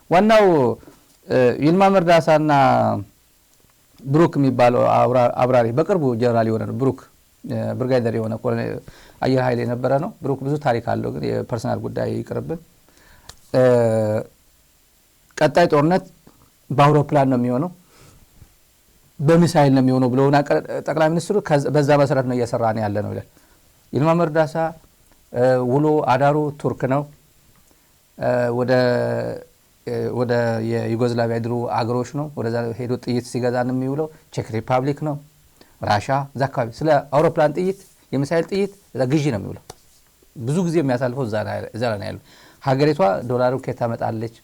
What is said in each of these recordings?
ዋናው ይልማ መርዳሳና ብሩክ የሚባለው አብራሪ በቅርቡ ጀነራል የሆነ ነው። ብሩክ ብርጋዴር የሆነ ኮሎኔል አየር ኃይል የነበረ ነው። ብሩክ ብዙ ታሪክ አለው፣ ግን የፐርሰናል ጉዳይ ይቅርብን። ቀጣይ ጦርነት በአውሮፕላን ነው የሚሆነው፣ በሚሳኤል ነው የሚሆነው ብለውና ጠቅላይ ሚኒስትሩ በዛ መሰረት ነው እየሰራ ነው ያለ ነው ይላል። ይልማ መርዳሳ ውሎ አዳሩ ቱርክ ነው። ወደ የዩጎዝላቪያ ድሮ አገሮች ነው ወደዛ ሄዶ ጥይት ሲገዛ ነው የሚውለው። ቼክ ሪፐብሊክ ነው፣ ራሻ፣ እዛ አካባቢ ስለ አውሮፕላን ጥይት የሚሳኤል ጥይት እዛ ግዢ ነው የሚውለው። ብዙ ጊዜ የሚያሳልፈው እዛ ላይ ያለው። ሀገሪቷ ዶላሩ ከየት ታመጣለች?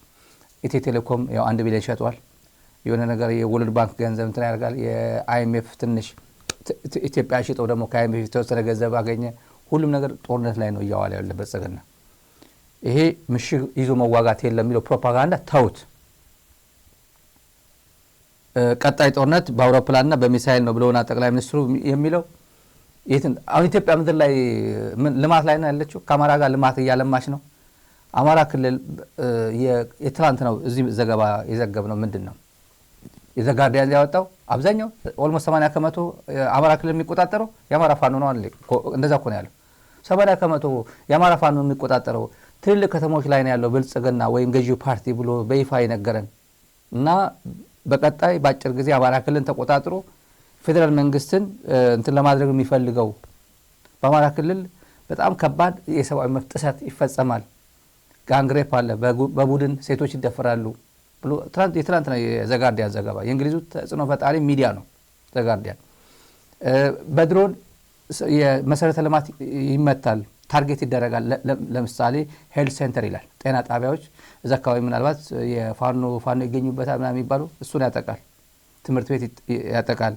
ኢትዮ ቴሌኮም ያው 1 ቢሊዮን ሸጧል። የሆነ ነገር የወርልድ ባንክ ገንዘብ እንትን ያደርጋል። የአይኤምኤፍ ትንሽ ኢትዮጵያ ሽጠው ደግሞ ከአይኤምኤፍ የተወሰነ ገንዘብ አገኘ። ሁሉም ነገር ጦርነት ላይ ነው እያዋለ ያለበት ጽግና። ይሄ ምሽግ ይዞ መዋጋት የለም የሚለው ፕሮፓጋንዳ ተውት። ቀጣይ ጦርነት በአውሮፕላንና በሚሳኤል ነው ብለውና ጠቅላይ ሚኒስትሩ የሚለው አሁን ኢትዮጵያ ምድር ላይ ልማት ላይ ነው ያለችው። ከአማራ ጋር ልማት እያለማች ነው። አማራ ክልል የትላንት ነው እዚህ ዘገባ የዘገብ ነው ምንድን ነው የዘጋርዲያን ያወጣው አብዛኛው ኦልሞስት 80% አማራ ክልል የሚቆጣጠረው የአማራ ፋኖ ነው አለ። እንደዛ እኮ ነው ያለው። 80% የአማራ ፋኖ የሚቆጣጠረው ትልልቅ ከተሞች ላይ ነው ያለው ብልጽግና ወይም ገዢው ፓርቲ ብሎ በይፋ ይነገረን እና በቀጣይ ባጭር ጊዜ አማራ ክልልን ተቆጣጥሮ ፌደራል መንግስትን እንትን ለማድረግ የሚፈልገው በአማራ ክልል በጣም ከባድ የሰብአዊ መብት ጥሰት ይፈጸማል። ጋንግሬፕ አለ፣ በቡድን ሴቶች ይደፈራሉ ብሎ የትላንት ነው የዘጋርዲያን ዘገባ። የእንግሊዙ ተጽዕኖ ፈጣሪ ሚዲያ ነው ዘጋርዲያን። በድሮን የመሰረተ ልማት ይመታል፣ ታርጌት ይደረጋል። ለምሳሌ ሄልት ሴንተር ይላል፣ ጤና ጣቢያዎች እዛ አካባቢ ምናልባት የፋኖ ይገኙበታል ምናምን የሚባሉ እሱን ያጠቃል፣ ትምህርት ቤት ያጠቃል።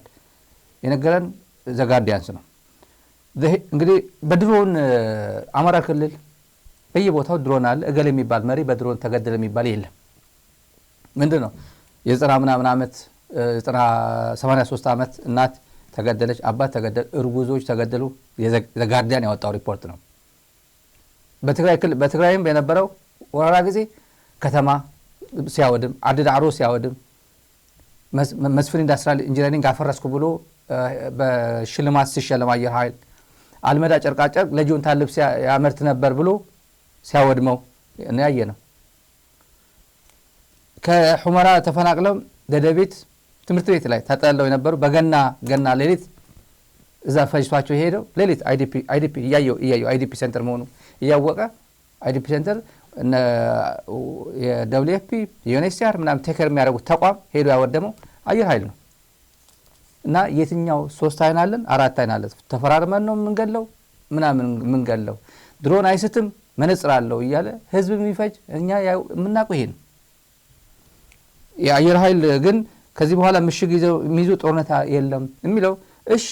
የነገረን ዘጋርዲያንስ ነው። እንግዲህ በድሮን አማራ ክልል በየቦታው ድሮን አለ። እገሌ የሚባል መሪ በድሮን ተገደለ የሚባል የለም። ምንድን ነው የ90 ዓመት 83 ዓመት እናት ተገደለች፣ አባት ተገደለ፣ እርጉዞች ተገደሉ። ዘጋርዲያን ያወጣው ሪፖርት ነው። በትግራይም የነበረው ወረራ ጊዜ ከተማ ሲያወድም፣ አድዳዕሮ ሲያወድም፣ መስፍን ኢንዱስትሪያል ኢንጂነሪንግ አፈረስኩ ብሎ በሽልማት ሲሸለም አየር ኃይል አልመዳ ጨርቃጨርቅ ለጆንታ ልብስ ያመርት ነበር ብሎ ሲያወድመው ያየ ነው። ከሁመራ ተፈናቅለው ደደቢት ትምህርት ቤት ላይ ተጠልለው የነበሩ በገና ሌሊት እዛ ፈጅቷቸው ሄደው ሌሊት አይዲፒ እያየው አይዲፒ ሴንተር መሆኑ እያወቀ አይዲፒ ሴንተር የደብሊውኤፍፒ የዩኤንኤችሲአር ምናምን ቴከር የሚያደርጉት ተቋም ሄዶ ያወደመው አየር ኃይል ነው። እና የትኛው 3 አይን አለን 4 አይን አለን ተፈራርመን ነው የምንገለው ምናምን የምንገለው ድሮን አይስትም መነጽር አለው እያለ ህዝብ የሚፈጅ እኛ የምናውቀው ይሄን። የአየር ኃይል ግን ከዚህ በኋላ ምሽግ ይዞ ጦርነት የለም የሚለው እሺ፣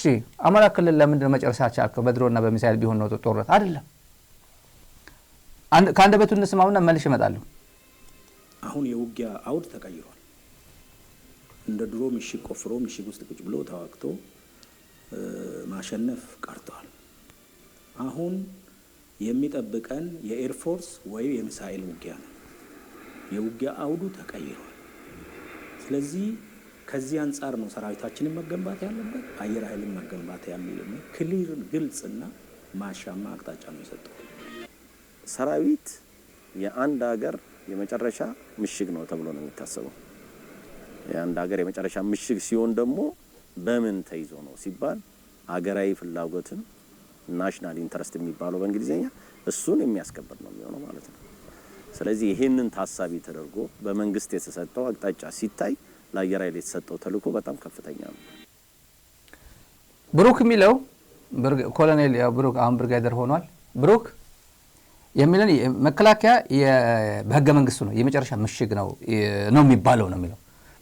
አማራ ክልል ለምንድን መጨረሻ ቻልከው? በድሮንና በሚሳኤል ቢሆን ነው ጦርነት አይደለም። ከአንደበቱ እንስማውና መልሽ እመጣለሁ። አሁን የውጊያ አውድ ተቀይሯል። እንደ ድሮ ምሽግ ቆፍሮ ምሽግ ውስጥ ቁጭ ብሎ ተዋግቶ ማሸነፍ ቀርቷል። አሁን የሚጠብቀን የኤርፎርስ ወይ የሚሳኤል ውጊያ ነው። የውጊያ አውዱ ተቀይሯል። ስለዚህ ከዚህ አንጻር ነው ሰራዊታችንን መገንባት ያለበት፣ አየር ኃይልን መገንባት ያለበት። ክሊር ግልጽና ማሻማ አቅጣጫ ነው የሰጠው። ሰራዊት የአንድ ሀገር የመጨረሻ ምሽግ ነው ተብሎ ነው የሚታሰበው። የአንድ ሀገር የመጨረሻ ምሽግ ሲሆን ደግሞ በምን ተይዞ ነው ሲባል ሀገራዊ ፍላጎትን ናሽናል ኢንተረስት የሚባለው በእንግሊዝኛ እሱን የሚያስከብር ነው የሚሆነው ማለት ነው። ስለዚህ ይሄንን ታሳቢ ተደርጎ በመንግስት የተሰጠው አቅጣጫ ሲታይ ለአየር ኃይል የተሰጠው ተልዕኮ በጣም ከፍተኛ ነው። ብሩክ የሚለው ኮሎኔል ብሩክ አሁን ብርጋዴር ሆኗል። ብሩክ የሚለን መከላከያ በህገ መንግስቱ ነው የመጨረሻ ምሽግ ነው የሚባለው ነው የሚለው።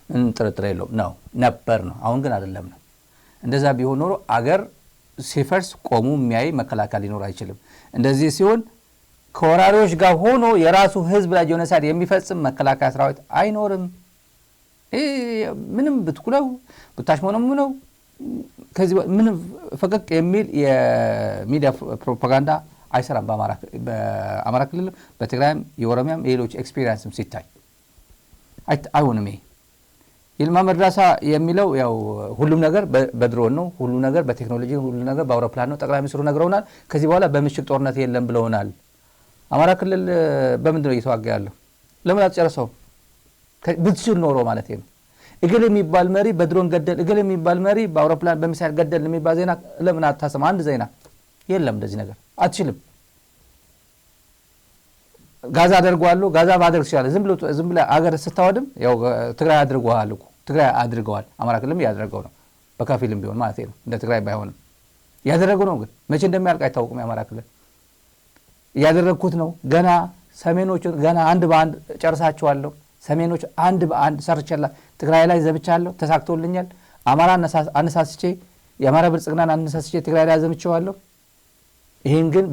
ምን ጥርጥር የለውም ነው ነበር ነው። አሁን ግን አይደለም ነው። እንደዛ ቢሆን ኖሮ አገር ሲፈርስ ቆሙ የሚያይ መከላከያ ሊኖር አይችልም። እንደዚህ ሲሆን ከወራሪዎች ጋር ሆኖ የራሱ ህዝብ ላይ ጄኖሳይድ የሚፈጽም መከላከያ ሰራዊት አይኖርም። ምንም ብትኩለው ብታሽሞነሙ ነው ከዚህ ምንም ፈቀቅ የሚል የሚዲያ ፕሮፓጋንዳ አይሰራም። በአማራ ክልል በትግራይም የኦሮሚያም የሌሎች ኤክስፒሪየንስም ሲታይ አይሆንም። ይሄ ይልማ መርዳሳ የሚለው ያው ሁሉም ነገር በድሮን ነው፣ ሁሉም ነገር በቴክኖሎጂ፣ ሁሉም ነገር በአውሮፕላን ነው። ጠቅላይ ሚኒስትሩ ነግረውናል። ከዚህ በኋላ በምሽግ ጦርነት የለም ብለውናል። አማራ ክልል በምንድን ነው እየተዋጋ ያለው? ለምን አትጨርሰው? ብትችል ኖሮ ማለት ነው። እገሌ የሚባል መሪ በድሮን ገደል፣ እገሌ የሚባል መሪ በአውሮፕላን በሚሳይል ገደል የሚባል ዜና ለምን አታሰማ? አንድ ዜና የለም። እንደዚህ ነገር አትችልም። ጋዛ አድርጓለሁ፣ ጋዛ ማድረግ ይችላል። ዝም ብለ አገር ስታወድም ያው ትግራይ አድርጓል እኮ ትግራይ አድርገዋል። አማራ ክልልም ያደረገው ነው በከፊልም ቢሆን ማለት ነው። እንደ ትግራይ ባይሆንም ያደረገው ነው። ግን መቼ እንደሚያልቅ አይታወቅም። የአማራ ክልል ያደረግኩት ነው። ገና ሰሜኖቹ ገና አንድ በአንድ ጨርሳቸዋለሁ። ሰሜኖች አንድ በአንድ ሰርቻለሁ። ትግራይ ላይ ዘብቻለሁ፣ ተሳክቶልኛል። አማራ አነሳስቼ የአማራ ብልጽግናን አነሳስቼ ትግራይ ላይ ዘምቼዋለሁ። ይሄን ግን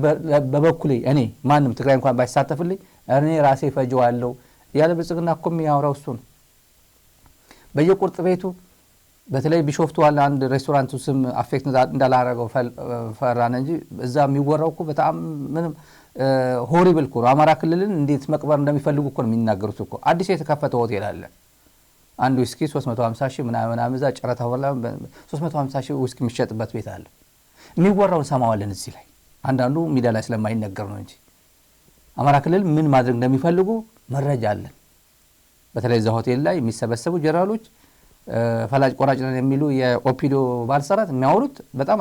በበኩሌ እኔ ማንም ትግራይ እንኳን ባይሳተፍልኝ እኔ ራሴ ፈጀዋለሁ ያለ ብልጽግና እኮ የሚያወራው እሱ ነው። በየቁርጥ ቤቱ በተለይ ቢሾፍቱ አለ አንድ ሬስቶራንቱ ስም አፌክት እንዳላረገው ፈራን እንጂ እዛ የሚወራው እኮ በጣም ምንም ሆሪብል እኮ አማራ ክልልን እንዴት መቅበር እንደሚፈልጉ እኮ ነው የሚናገሩት እኮ። አዲስ የተከፈተ ሆቴል አለ አንድ ዊስኪ 350 ሺህ ምናምን እዛ ጨረታ ወላ 350 ሺህ ዊስኪ የሚሸጥበት ቤት አለ። የሚወራውን ሰማዋለን እዚህ ላይ አንዳንዱ ሚዲያ ላይ ስለማይነገር ነው እንጂ አማራ ክልል ምን ማድረግ እንደሚፈልጉ መረጃ አለን። በተለይ እዛ ሆቴል ላይ የሚሰበሰቡ ጀነራሎች ፈላጭ ቆራጭ ነን የሚሉ የኦፒዶ ባልሰራት የሚያወሩት በጣም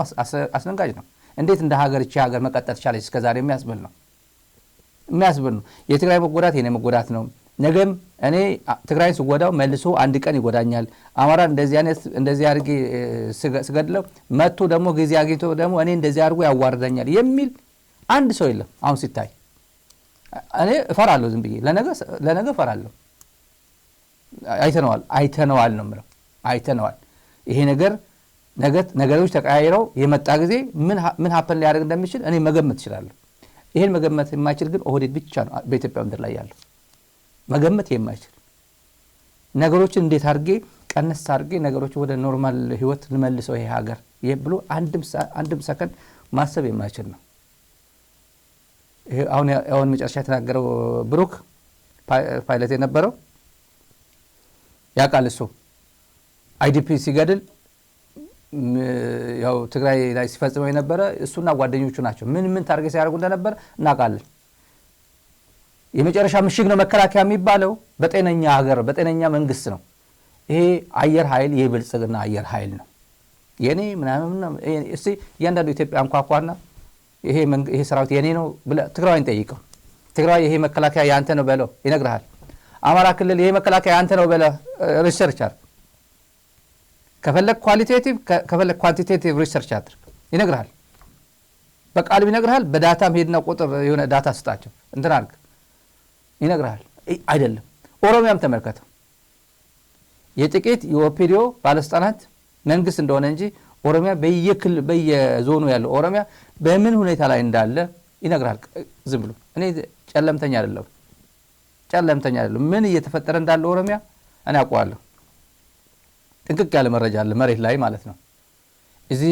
አስደንጋጭ ነው። እንዴት እንደ ሀገር እቺ ሀገር መቀጠል ቻለች እስከዛሬ የሚያስብል ነው። የትግራይ መጎዳት የኔ መጎዳት ነው። ነገም እኔ ትግራይን ስጎዳው መልሶ አንድ ቀን ይጎዳኛል። አማራ እንደዚህ አድርጌ ስገድለው መጥቶ ደግሞ ጊዜ አግኝቶ ደግሞ እኔ እንደዚህ አድርጎ ያዋርደኛል የሚል አንድ ሰው የለም። አሁን ሲታይ እኔ እፈራለሁ። ዝም ብዬ ለነገ እፈራለሁ። አይተነዋል ነው የምለው። አይተነዋል። ይሄ ነገሮች ተቀያይረው የመጣ ጊዜ ምን ሀፐን ሊያደርግ እንደሚችል እኔ መገመት እችላለሁ። ይሄን መገመት የማይችል ግን ኦህዴድ ብቻ ነው በኢትዮጵያ ምድር ላይ ያለው። መገመት የማይችል ነገሮችን እንዴት አድርጌ ቀነስ አድርጌ ነገሮች ወደ ኖርማል ህይወት ልመልሰው ይሄ ሀገር ብሎ አንድም ሰከንድ ማሰብ የማይችል ነው። አሁን መጨረሻ የተናገረው ብሩክ ፓይለት የነበረው ያውቃል። እሱ አይዲፒ ሲገድል ያው ትግራይ ላይ ሲፈጽመው የነበረ እሱና ጓደኞቹ ናቸው። ምን ታርጌት ሲያደርጉ እንደነበር እናውቃለን። የመጨረሻ ምሽግ ነው መከላከያ የሚባለው በጤነኛ ሀገር በጤነኛ መንግስት ነው። ይሄ አየር ኃይል የብልጽግና አየር ኃይል ነው። የኔ ምናምን እስቲ እያንዳንዱ ኢትዮጵያ አንኳኳና ይሄ ሰራዊት የኔ ነው ብለህ ትግራይን ጠይቀው። ትግራይ ይሄ መከላከያ ያንተ ነው በለው ይነግርሃል። አማራ ክልል ይሄ መከላከያ ያንተ ነው በለው ሪሰርች አድርግ። ከፈለክ ኳሊቴቲቭ ከፈለክ ኳንቲቴቲቭ ሪሰርች አድርግ ይነግርሃል። በቃል ይነግርሃል። በዳታም ሄድና ቁጥር የሆነ ዳታ ስጣቸው እንትን አድርግ ይነግርሃል። አይደለም ኦሮሚያም ተመልከተው። የጥቂት የኦፒዲዮ ባለስልጣናት መንግስት እንደሆነ እንጂ ኦሮሚያ በየዞኑ ያለው ኦሮሚያ በምን ሁኔታ ላይ እንዳለ ይነግርሃል። ዝም ብሎ እኔ ጨለምተኛ አይደለም ምን እየተፈጠረ እንዳለ ኦሮሚያ እኔ አውቀዋለሁ። ጥንቅቅ ያለ መረጃ አለ መሬት ላይ ማለት ነው። እዚህ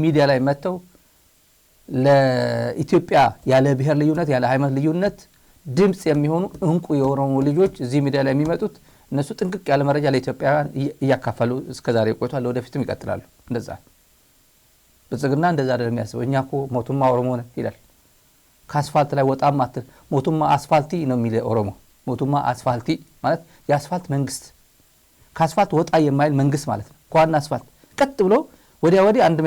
ሚዲያ ላይ መጥተው ለኢትዮጵያ ያለ ብሔር ልዩነት ያለ ሃይማኖት ልዩነት ድምጽ የሚሆኑ እንቁ የኦሮሞ ልጆች እዚህ ሚዲያ ላይ የሚመጡት እነሱ ጥንቅቅ ያለ መረጃ ለኢትዮጵያውያን እያካፈሉ እስከዛሬ ቆይቷል። ወደፊትም ይቀጥላሉ። እንደዛ ብልጽግና እንደዛ አይደለም የሚያስበው። እኛ እኮ ሞቱማ ኦሮሞ ነን ይላል። ከአስፋልት ላይ ወጣም አትል ሞቱማ አስፋልቲ ነው የሚለው ኦሮሞ። ሞቱማ አስፋልቲ ማለት የአስፋልት መንግስት፣ ከአስፋልት ወጣ የማይል መንግስት ማለት ነው። ከዋና አስፋልት ቀጥ ብሎ ወዲያ 1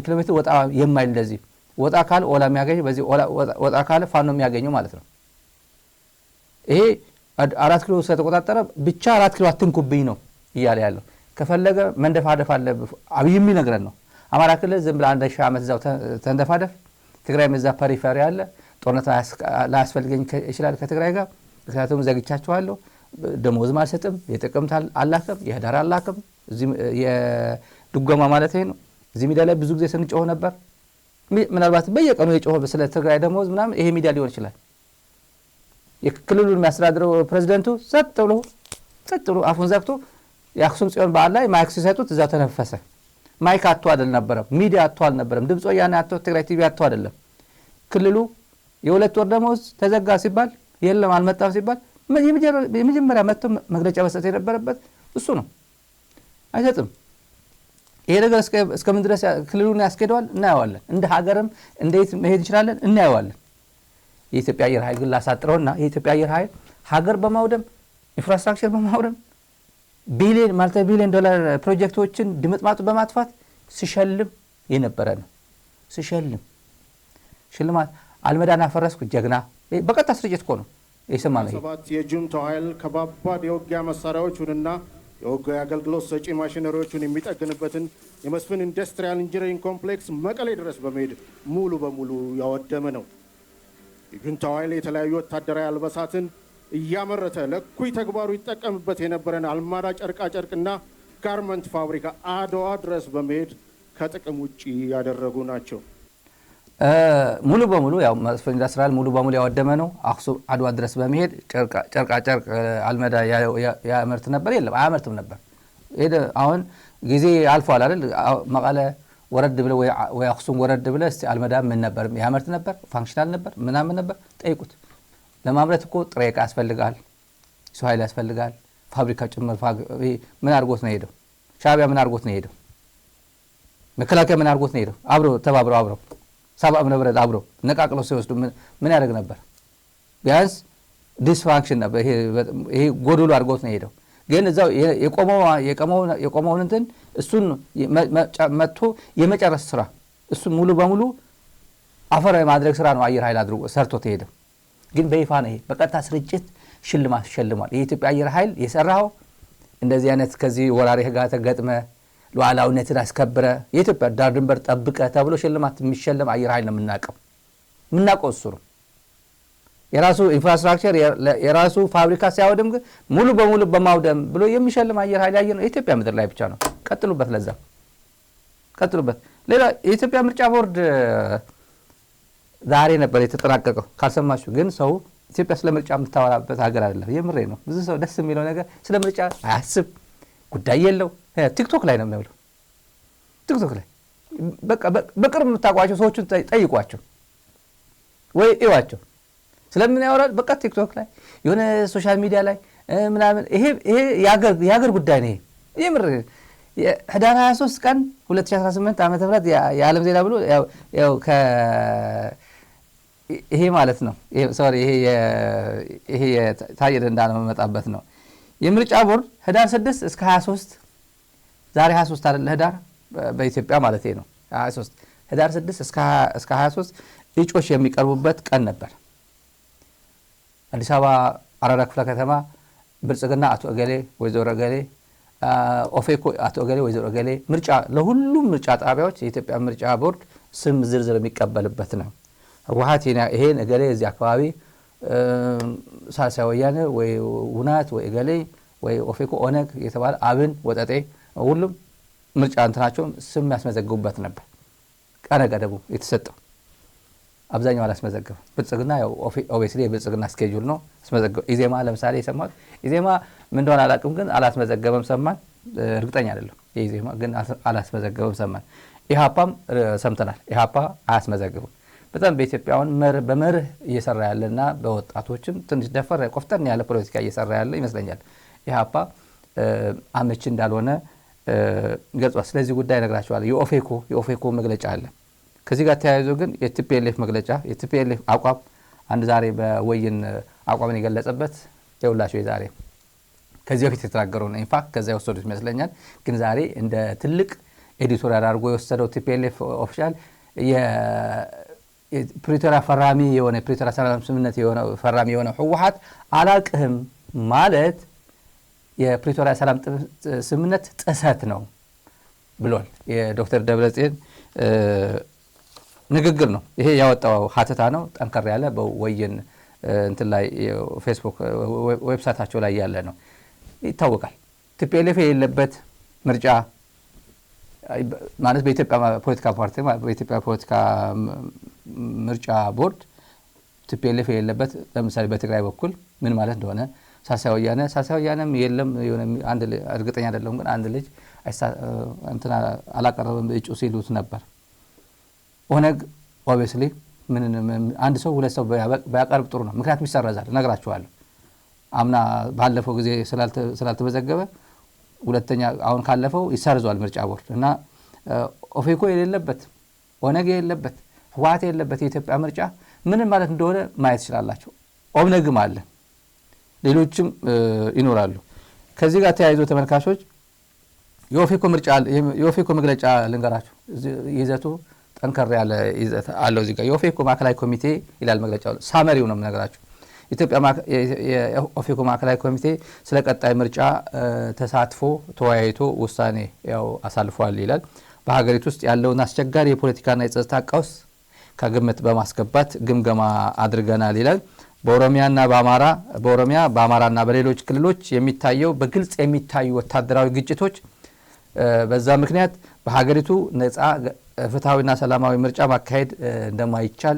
ኪሎ ሜትር ወጣ የማይል እንደዚህ ወጣ ካለ ኦላ የሚያገኝ በዚህ ወጣ ካለ ፋኖ የሚያገኘው ማለት ነው። ይሄ 4 ኪሎ ስለተቆጣጠረ ብቻ 4 ኪሎ አትንኩብኝ ነው እያለ ያለው። ከፈለገ መንደፋደፍ አለብህ አብይ የሚነግረን ነው። አማራ ክልል ዝም ብለህ 1000 ዓመት እዛው ተንደፋደፍ። ትግራይ መዛ ፐሪፌሪ አለ። ጦርነት ላያስፈልገኝ ይችላል ከትግራይ ጋር ምክንያቱም ዘግቻቸዋለሁ። ደሞዝም አልሰጥም፣ የጥቅምት አላከም፣ የህዳር አላከም። እዚህ የድጎማ ማለት ነው። እዚህ ሚዲያ ላይ ብዙ ጊዜ ስንጮህ ነበር። ምናልባት በየቀኑ የጮህ ስለ ትግራይ ደሞዝ ምናምን ይሄ ሚዲያ ሊሆን ይችላል። የክልሉን የሚያስተዳድረው ፕሬዝዳንቱ ጸጥ ብሎ አፉን ዘግቶ የአክሱም ጽዮን በዓል ላይ ማይክ ሲሰጡት እዛው ተነፈሰ። ማይክ አጥቶ አይደለም፣ ሚዲያ አጥቶ አልነበረም፣ ድምጽ ወያኔ አጥቶ ትግራይ ቲቪ አጥቶ አይደለም። ክልሉ የ2 ወር ደሞዝ ተዘጋ ሲባል የለም አልመጣም ሲባል የመጀመሪያ መጥቶ መግለጫ መስጠት የነበረበት እሱ ነው። አይሰጥም። ይሄ ነገር እስከምን ድረስ ክልሉን ያስኬደዋል እናየዋለን። እንደ ሀገርም እንዴት መሄድ እንችላለን እናየዋለን። የኢትዮጵያ አየር ኃይል ግን ላሳጥረውና የኢትዮጵያ አየር ኃይል ሀገር በማውደም ኢንፍራስትራክቸር በማውደም ማልቲ ቢሊዮን ዶላር ፕሮጀክቶችን ድምጥማጡ በማጥፋት ሲሸልም የነበረ ነው። ሽልማት አልመዳን አፈረስኩ ጀግና በቀጥታ ስርጭት እኮ ነው የሰማነው። ሰባት የጁንታው ኃይል ከባባድ የውጊያ መሳሪያዎቹንና የውጊያ አገልግሎት ሰጪ ማሽነሪዎቹን የሚጠግንበትን የመስፍን ኢንዱስትሪያል ኢንጂነሪንግ ኮምፕሌክስ መቀሌ ድረስ በመሄድ ሙሉ በሙሉ ያወደመ ነው። የጁንታው ኃይል የተለያዩ ወታደራዊ አልባሳትን እያመረተ ለኩይ ተግባሩ ይጠቀምበት የነበረን አልማዳ ጨርቃጨርቅና ጋርመንት ፋብሪካ አድዋ ድረስ በመሄድ ከጥቅም ውጪ ያደረጉ ናቸው። ሙሉ በሙሉ ያው መስፍን ኢንዱስትሪያል ሙሉ በሙሉ ያወደመ ነው። አክሱም አድዋ ድረስ በመሄድ ጨርቃጨርቅ አልመዳ ያመርት ነበር? የለም አያመርትም ነበር። አሁን ጊዜ አልፏል አይደል? መቀለ ወረድ ብለ ወይ አክሱም ወረድ ብለ እስቲ አልመዳ ምን ነበር ያመርት ነበር? ፋንክሽናል ነበር ምናምን ነበር? ጠይቁት። ለማምረት እኮ ጥሬ ዕቃ ያስፈልጋል፣ ሰው ኃይል ያስፈልጋል፣ ፋብሪካ ጭምር። ምን አድርጎት ነው ሄደው? ሻዕቢያ ምን አድርጎት ነው ሄደው? መከላከያ ምን አድርጎት ነው ሄደው? ተባብረው ሰብአ ንብረት አብሮ ነቃቅሎ ሲወስዱ ምን ያደርግ ነበር? ቢያንስ ዲስፋንክሽን ነበር። ይሄ ጎዶሎ አድርጎት ነው ሄደው። ግን እዛው የቆመውን እንትን እሱን መጥቶ የመጨረስ ስራ እሱን ሙሉ በሙሉ አፈር የማድረግ ስራ ነው አየር ኃይል አድርጎ ሰርቶት ሄደው። ግን በይፋ ነው ይሄ በቀጥታ ስርጭት ሽልማት ሸልሟል። የኢትዮጵያ አየር ኃይል የሰራው እንደዚህ አይነት ከዚህ ወራሪ ጋር ተገጥመ ሉዓላዊነትን አስከብረ የኢትዮጵያ ዳር ድንበር ጠብቀ ተብሎ ሽልማት የሚሸለም አየር ኃይል ነው የምናውቀው እሱ ነው። የራሱ ኢንፍራስትራክቸር የራሱ ፋብሪካ ሲያወድም ግን ሙሉ በሙሉ በማውደም ብሎ የሚሸልም አየር ኃይል ያየ ነው የኢትዮጵያ ምድር ላይ ብቻ ነው። ቀጥሉበት፣ ለዛ ቀጥሉበት። ሌላ የኢትዮጵያ ምርጫ ቦርድ ዛሬ ነበር የተጠናቀቀው ካልሰማችሁ። ግን ሰው ኢትዮጵያ ስለ ምርጫ የምታወራበት ሀገር አይደለም። የምሬ ነው። ብዙ ሰው ደስ የሚለው ነገር ስለ ምርጫ አያስብ፣ ጉዳይ የለው። ቲክቶክ ላይ ነው የሚውለው። ቲክቶክ ላይ በቃ በቅርብ የምታውቋቸው ሰዎችን ጠይቋቸው ወይ እዩዋቸው። ስለምን ያወራል? በቃ ቲክቶክ ላይ የሆነ ሶሻል ሚዲያ ላይ ምናምን። ይሄ የሀገር ጉዳይ ነው። የምር ህዳር 23 ቀን 2018 ዓመተ ምህረት የዓለም ዜና ብሎ ያው ይሄ ማለት ነው። ይሄ ታየ ደንደዓ ነው መጣበት ነው። የምርጫ ቦርድ ህዳር 6 እስከ 23 ዛሬ 23 አይደል? ህዳር በኢትዮጵያ ማለት ነው 23 ህዳር 6 እስከ 23 እጮች የሚቀርቡበት ቀን ነበር። አዲስ አበባ አራዳ ክፍለ ከተማ ብልጽግና አቶ እገሌ ወይዘሮ እገሌ፣ ኦፌኮ አቶ እገሌ ወይዘሮ እገሌ፣ ምርጫ ለሁሉም ምርጫ ጣቢያዎች የኢትዮጵያ ምርጫ ቦርድ ስም ዝርዝር የሚቀበልበት ነው። ህወሓት ይሄን እገሌ እዚህ አካባቢ ሳልሳይ ወያነ ወይ ውናት ወይ እገሌ ወይ ኦፌኮ ኦነግ የተባለ አብን ወጠጤ ሁሉም ምርጫ እንትናቸው ስም ያስመዘግቡበት ነበር። ቀነ ገደቡ የተሰጠው አብዛኛው አላስመዘገበም። ብልጽግና ያው ኦብቪየስሊ የብልጽግና ስኬጁል ነው አስመዘገበ። ኢዜማ ለምሳሌ የሰማሁት ኢዜማ ምን እንደሆነ አላውቅም፣ ግን አላስመዘገበም ሰማን። እርግጠኛ አይደለም። የኢዜማ ግን አላስመዘገበም ሰማን። ኢሃፓም ሰምተናል። ኢሃፓ አያስመዘግቡም። በጣም በኢትዮጵያውን በመርህ እየሰራ ያለና በወጣቶችም ትንሽ ደፈር ቆፍጠን ያለ ፖለቲካ እየሰራ ያለ ይመስለኛል። ኢሃፓ አመች እንዳልሆነ ገልጿል። ስለዚህ ጉዳይ ነግራቸዋለሁ። የኦፌኮ መግለጫ አለ። ከዚህ ጋር ተያይዞ ግን የቲፒኤልኤፍ መግለጫ የቲፒኤልኤፍ አቋም አንድ ዛሬ በወይን አቋምን የገለጸበት የሁላቸው የዛሬ ከዚህ በፊት የተናገረው ነው። ኢንፋክት ከዛ የወሰዱት ይመስለኛል። ግን ዛሬ እንደ ትልቅ ኤዲቶሪያል አድርጎ የወሰደው ቲፒኤልኤፍ ኦፊሻል የፕሪቶሪያ ፈራሚ የሆነ የፕሪቶሪያ ሰላም ስምምነት የሆነ ፈራሚ የሆነ ህወሓት አላቅህም ማለት የፕሪቶሪያ ሰላም ስምምነት ጥሰት ነው ብሏል። የዶክተር ደብረጽዮን ንግግር ነው ይሄ። ያወጣው ሀተታ ነው። ጠንከር ያለ በወይን እንትን ላይ ፌስቡክ ዌብሳይታቸው ላይ ያለ ነው። ይታወቃል። ቲፒኤልኤፍ የሌለበት ምርጫ ማለት በኢትዮጵያ ፖለቲካ ፓርቲ በኢትዮጵያ ፖለቲካ ምርጫ ቦርድ ቲፒኤልኤፍ የሌለበት ለምሳሌ በትግራይ በኩል ምን ማለት እንደሆነ ሳልሳይ ወያነም የለም። አንድ እርግጠኛ አይደለም፣ ግን አንድ ልጅ እንትና አላቀረበም እጩ ሲሉት ነበር። ኦነግ ኦብቪየስሊ አንድ ሰው ሁለት ሰው ባያቀርብ ጥሩ ነው። ምክንያቱም ይሰረዛል። እነግራችኋለሁ። አምና ባለፈው ጊዜ ስላልተመዘገበ ሁለተኛ አሁን ካለፈው ይሰርዟል ምርጫ ቦርድ እና ኦፌኮ የሌለበት ኦነግ የሌለበት ህወሓት የሌለበት የኢትዮጵያ ምርጫ ምን ማለት እንደሆነ ማየት ይችላልላችሁ። ኦብነግም አለ ሌሎችም ይኖራሉ። ከዚህ ጋር ተያይዞ ተመልካቾች የኦፌኮ መግለጫ ልንገራችሁ። ይዘቱ ጠንከር ያለ ይዘት አለው። እዚህ ጋር የኦፌኮ ማዕከላዊ ኮሚቴ ይላል መግለጫው። ሳመሪው ነው የምነግራችሁ። ኢትዮጵያ የኦፌኮ ማዕከላዊ ኮሚቴ ስለ ቀጣይ ምርጫ ተሳትፎ ተወያይቶ ውሳኔ ያው አሳልፏል ይላል። በሀገሪቱ ውስጥ ያለውን አስቸጋሪ የፖለቲካና የጸጥታ ቀውስ ከግምት በማስገባት ግምገማ አድርገናል ይላል። በኦሮሚያ በአማራና በሌሎች ክልሎች በግልጽ የሚታዩ ወታደራዊ ግጭቶች በዛ ምክንያት በሀገሪቱ ነፃ ፍትሃዊና ሰላማዊ ምርጫ ማካሄድ እንደማይቻል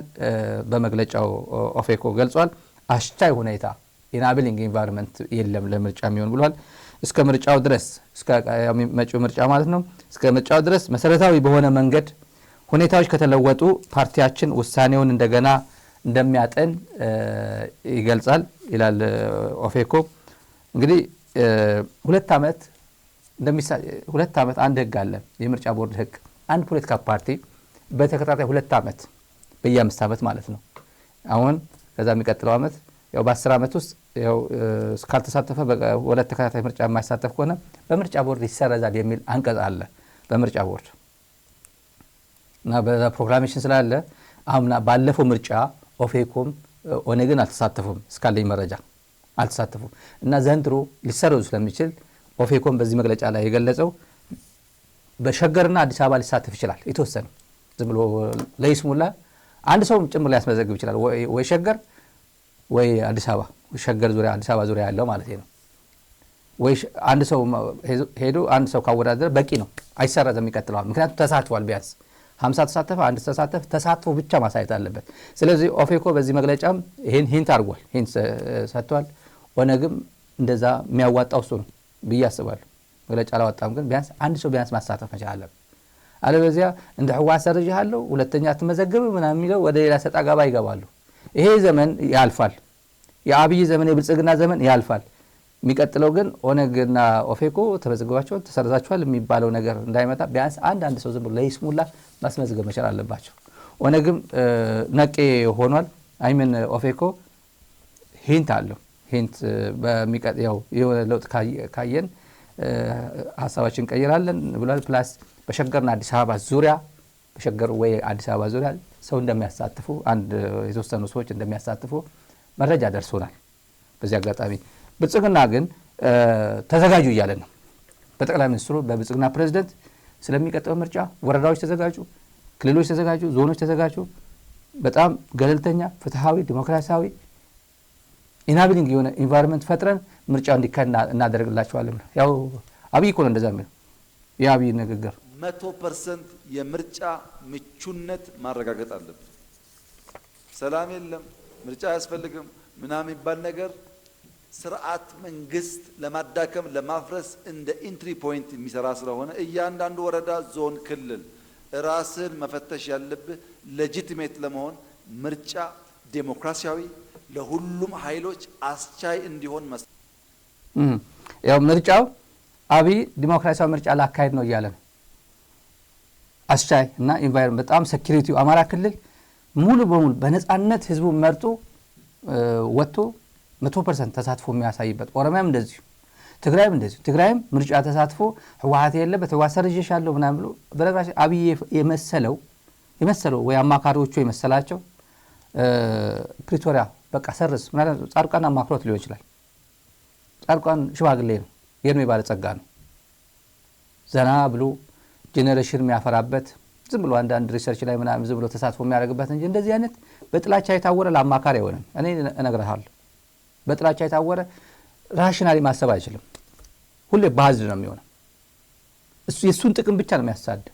በመግለጫው ኦፌኮ ገልጿል። አስቻይ ሁኔታ ኢናብሊንግ ኢንቫይሮንመንት የለም ለምርጫ የሚሆን ብሏል። እስከ ምርጫው ድረስ እስከ መጪው ምርጫ ማለት ነው እስከ ምርጫው ድረስ መሰረታዊ በሆነ መንገድ ሁኔታዎች ከተለወጡ ፓርቲያችን ውሳኔውን እንደገና እንደሚያጠን ይገልጻል ይላል ኦፌኮ። እንግዲህ 2 ዓመት አንድ ህግ አለ የምርጫ ቦርድ ህግ። አንድ ፖለቲካ ፓርቲ በተከታታይ 2 ዓመት በየ5 ዓመት ማለት ነው አሁን ከዛ የሚቀጥለው ዓመት ያው በ10 ዓመት ውስጥ ያው እስካልተሳተፈ በሁለት ተከታታይ ምርጫ የማይሳተፍ ከሆነ በምርጫ ቦርድ ይሰረዛል የሚል አንቀጽ አለ በምርጫ ቦርድ እና በፕሮግራሜሽን ስላለ አሁን ባለፈው ምርጫ ኦፌኮም ኦነግን አልተሳተፉም እስካለኝ መረጃ አልተሳተፉም እና ዘንድሮ ሊሰረዙ ስለሚችል ኦፌኮም በዚህ መግለጫ ላይ የገለጸው በሸገርና አዲስ አበባ ሊሳተፍ ይችላል። የተወሰነ ዝም ብሎ ለይስሙላ አንድ ሰው ጭምር ሊያስመዘግብ ይችላል ወይ ሸገር ወይ አዲስ አበባ ሸገር ዙሪያ አዲስ አበባ ዙሪያ ያለው ማለት ነው። ወይ አንድ ሰው ሄዶ አንድ ሰው ካወዳደረ በቂ ነው አይሰረዝም ይቀጥላል። ምክንያቱም ተሳትፏል ቢያንስ 50 ተሳተፈ አንድ ተሳትፎ ብቻ ማሳየት አለበት። ስለዚህ ኦፌኮ በዚህ መግለጫም ይሄን ሂንት አድርጓል ሂንት ሰጥቷል። ኦነግም እንደዛ የሚያዋጣው እሱ ነው ብዬ አስባለሁ። መግለጫ አላወጣም ግን ቢያንስ አንድ ሰው ቢያንስ ማሳተፍ መቻል አለበት። አለበለዚያ እንደ ህወሓት ሰርጅሃለሁ ሁለተኛ አትመዘግብ ምናምን የሚለው ወደ ሌላ ሰጣ ገባ ይገባሉ። ይሄ ዘመን ያልፋል። የአብይ ዘመን የብልጽግና ዘመን ያልፋል። የሚቀጥለው ግን ኦነግና ኦፌኮ ተመዝግባቸዋል ተሰርዛቸዋል የሚባለው ነገር እንዳይመጣ ቢያንስ አንድ ሰው ዝም ብሎ ለይስሙላ ማስመዝገብ መቻል አለባቸው። ኦነግም ነቄ ሆኗል። አይምን ኦፌኮ ሂንት አለው ሂንት በሚቀጥለው የሆነ ለውጥ ካየን ሐሳባችን ቀይራለን ብሏል። ፕላስ በሸገርና አዲስ አበባ ዙሪያ በሸገር ወይ አዲስ አበባ ዙሪያ ሰው እንደሚያሳትፉ አንድ የተወሰኑ ሰዎች እንደሚያሳትፉ መረጃ ደርሶናል። በዚህ አጋጣሚ ብልጽግና ግን ተዘጋጁ እያለ ነው። በጠቅላይ ሚኒስትሩ በብልጽግና ፕሬዝዳንት ስለሚቀጥለው ምርጫ ወረዳዎች ተዘጋጁ፣ ክልሎች ተዘጋጁ፣ ዞኖች ተዘጋጁ፣ በጣም ገለልተኛ ፍትሃዊ ዲሞክራሲያዊ ኢናብሊንግ የሆነ ኢንቫይሮንመንት ፈጥረን ምርጫው እንዲካሄድ እናደርግላቸዋለን። ያው አብይ እኮ ነው እንደዛ የሚለው የአብይ ንግግር 100% የምርጫ ምቹነት ማረጋገጥ አለብን። ሰላም የለም ምርጫ አያስፈልግም ምናምን የሚባል ነገር ስርዓት መንግስት ለማዳከም ለማፍረስ እንደ ኢንትሪ ፖይንት የሚሰራ ስለሆነ እያንዳንዱ ወረዳ፣ ዞን፣ ክልል ራስን መፈተሽ ያለብህ ሌጂቲሜት ለመሆን ምርጫ ዴሞክራሲያዊ ለሁሉም ኃይሎች አስቻይ እንዲሆን ያው ምርጫው አብይ ዲሞክራሲያዊ ምርጫ ላካሄድ ነው እያለ ነው። አስቻይ እና ኢንቫይሮንመንት በጣም ሴኩሪቲው አማራ ክልል ሙሉ በሙሉ በነፃነት ህዝቡ መርጦ ወጥቶ 100% ተሳትፎ የሚያሳይበት፣ ኦሮሚያም እንደዚሁ ትግራይም እንደዚሁ ትግራይም ምርጫ ተሳትፎ ህወሓት የለበት ህወሓት ሰርጅሻለሁ ምናምን ብሎ በነገራችን አብይ የመሰለው ወይ አማካሪዎቹ የመሰላቸው ፕሪቶሪያ በቃ ሰርዝ ማለት ጻድቃን አማክሮት ሊሆን ይችላል። ጻድቃን ሽማግሌ ነው የእድሜ ባለጸጋ ነው። ዘና ብሎ ጄኔሬሽን የሚያፈራበት ዝም ብሎ አንዳንድ ሪሰርች ላይ ምናምን ዝም ብሎ ተሳትፎ የሚያደርግበት እንጂ እንደዚህ አይነት በጥላቻ የታወረ ለአማካሪ አይሆንም። እኔ እነግርሃለሁ በጥላቻ የታወረ ራሽናሊ ማሰብ አይችልም። ሁሌ ባዝድ ነው የሚሆነው። እሱ የሱን ጥቅም ብቻ ነው የሚያሳድድ።